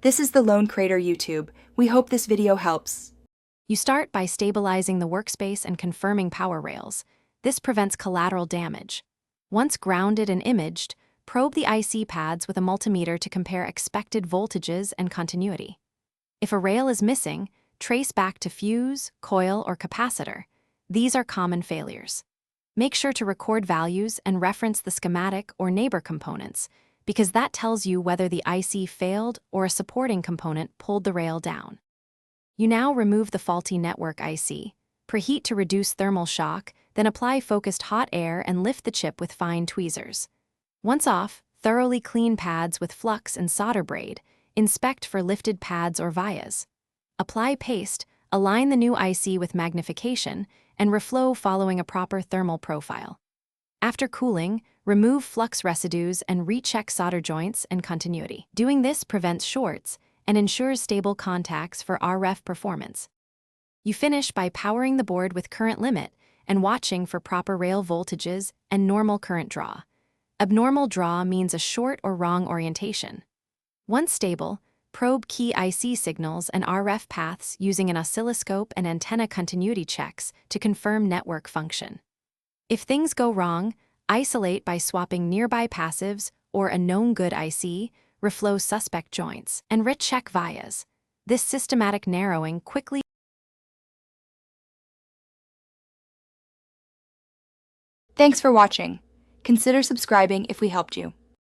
This is the Lone Crater YouTube. We hope this video helps. You start by stabilizing the workspace and confirming power rails. This prevents collateral damage. Once grounded and imaged, probe the IC pads with a multimeter to compare expected voltages and continuity. If a rail is missing, trace back to fuse, coil, or capacitor. These are common failures. Make sure to record values and reference the schematic or neighbor components, because that tells you whether the IC failed or a supporting component pulled the rail down. You now remove the faulty network IC, preheat to reduce thermal shock, then apply focused hot air and lift the chip with fine tweezers. Once off, thoroughly clean pads with flux and solder braid. Inspect for lifted pads or vias. Apply paste, align the new IC with magnification, and reflow following a proper thermal profile. After cooling, remove flux residues and recheck solder joints and continuity. Doing this prevents shorts and ensures stable contacts for RF performance. You finish by powering the board with current limit and watching for proper rail voltages and normal current draw. Abnormal draw means a short or wrong orientation. Once stable, probe key IC signals and RF paths using an oscilloscope and antenna continuity checks to confirm network function. If things go wrong, isolate by swapping nearby passives or a known good IC, reflow suspect joints, and recheck vias. This systematic narrowing quickly. Thanks for watching. Consider subscribing if we helped you.